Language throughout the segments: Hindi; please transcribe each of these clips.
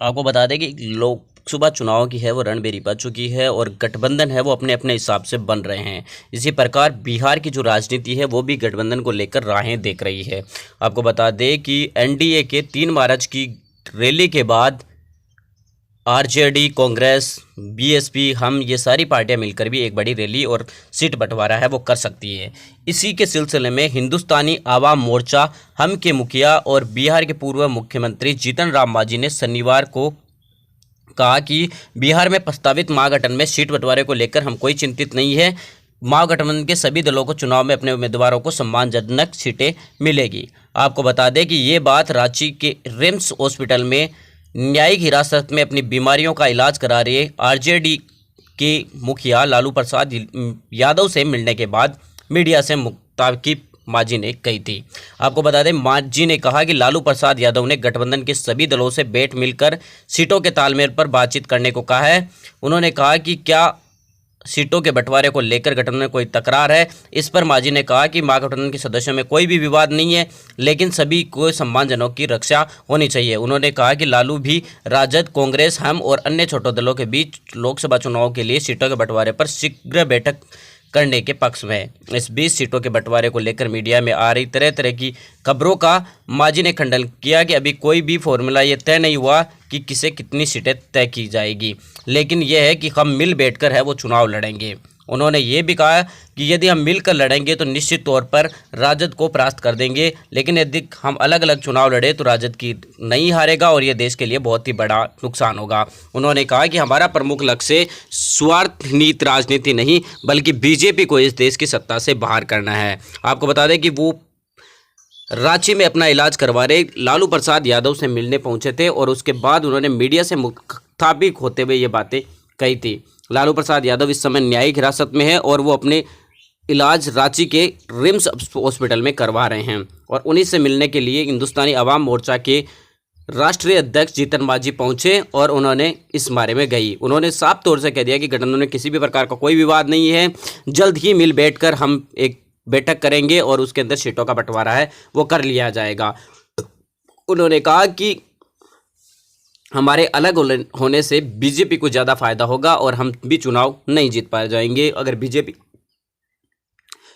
आपको बता दें कि लोकसभा चुनाव की है वो रणभेरी बज चुकी है और गठबंधन है वो अपने अपने हिसाब से बन रहे हैं। इसी प्रकार बिहार की जो राजनीति है वो भी गठबंधन को लेकर राहें देख रही है। आपको बता दें कि एनडीए के 3 मार्च की रैली के बाद आरजेडी, कांग्रेस, बीएसपी, हम ये सारी पार्टियां मिलकर भी एक बड़ी रैली और सीट बंटवारा है वो कर सकती है। इसी के सिलसिले में हिंदुस्तानी आवाम मोर्चा हम के मुखिया और बिहार के पूर्व मुख्यमंत्री जीतन राम मांझी ने शनिवार को कहा कि बिहार में प्रस्तावित महागठन में सीट बंटवारे को लेकर हम कोई चिंतित नहीं है। महागठबंधन के सभी दलों को चुनाव में अपने उम्मीदवारों को सम्मानजनक सीटें मिलेगी। आपको बता दें कि ये बात रांची के रिम्स हॉस्पिटल में न्यायिक हिरासत में अपनी बीमारियों का इलाज करा रहे आरजेडी के मुखिया लालू प्रसाद यादव से मिलने के बाद मीडिया से मुखातिब मांझी ने कही थी। आपको बता दें, मांझी ने कहा कि लालू प्रसाद यादव ने गठबंधन के सभी दलों से बैठ मिलकर सीटों के तालमेल पर बातचीत करने को कहा है। उन्होंने कहा कि क्या सीटों के बंटवारे को लेकर गठबंधन में कोई तकरार है। इस पर मांझी ने कहा कि महागठबंधन के सदस्यों में कोई भी विवाद नहीं है, लेकिन सभी को सम्मानजनक की रक्षा होनी चाहिए। उन्होंने कहा कि लालू भी राजद, कांग्रेस, हम और अन्य छोटे दलों के बीच लोकसभा चुनाव के लिए सीटों के बंटवारे पर शीघ्र बैठक करने के पक्ष में है। इस बीच सीटों के बंटवारे को लेकर मीडिया में आ रही तरह तरह की खबरों का मांझी ने खंडन किया कि अभी कोई भी फॉर्मूला ये तय नहीं हुआ कि किसे कितनी सीटें तय की जाएगी, लेकिन यह है कि हम मिल बैठकर है वो चुनाव लड़ेंगे। उन्होंने ये भी कहा कि यदि हम मिलकर लड़ेंगे तो निश्चित तौर पर राजद को परास्त कर देंगे, लेकिन यदि हम अलग अलग चुनाव लड़े तो राजद की नहीं हारेगा और ये देश के लिए बहुत ही बड़ा नुकसान होगा। उन्होंने कहा कि हमारा प्रमुख लक्ष्य स्वार्थनीत राजनीति नहीं बल्कि बीजेपी को इस देश की सत्ता से बाहर करना है। आपको बता दें कि वो रांची में अपना इलाज करवा रहे लालू प्रसाद यादव से मिलने पहुंचे थे और उसके बाद उन्होंने मीडिया से मुखातिब होते हुए ये बातें कही थी। लालू प्रसाद यादव इस समय न्यायिक हिरासत में है और वो अपने इलाज रांची के रिम्स हॉस्पिटल में करवा रहे हैं और उन्हीं से मिलने के लिए हिंदुस्तानी अवाम मोर्चा के राष्ट्रीय अध्यक्ष जीतन मांझी पहुंचे और उन्होंने इस बारे में गई। उन्होंने साफ तौर से कह दिया कि गठबंधन में किसी भी प्रकार का कोई विवाद नहीं है, जल्द ही मिल बैठकर हम एक बैठक करेंगे और उसके अंदर सीटों का बंटवारा है वो कर लिया जाएगा। उन्होंने कहा कि हमारे अलग होने से बीजेपी को ज़्यादा फायदा होगा और हम भी चुनाव नहीं जीत पा जाएंगे। अगर बीजेपी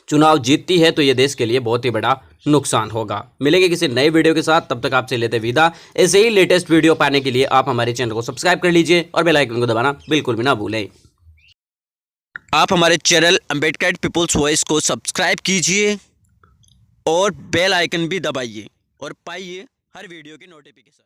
चुनाव जीतती है तो ये देश के लिए बहुत ही बड़ा नुकसान होगा। मिलेंगे किसी नए वीडियो के साथ, तब तक आपसे लेते विदा। ऐसे ही लेटेस्ट वीडियो पाने के लिए आप हमारे चैनल को सब्सक्राइब कर लीजिए और बेल आइकन को दबाना बिल्कुल भी ना भूलें। आप हमारे चैनल अम्बेडकर पीपुल्स वॉइस को सब्सक्राइब कीजिए और बेल आइकन भी दबाइए और पाइए हर वीडियो की नोटिफिकेशन।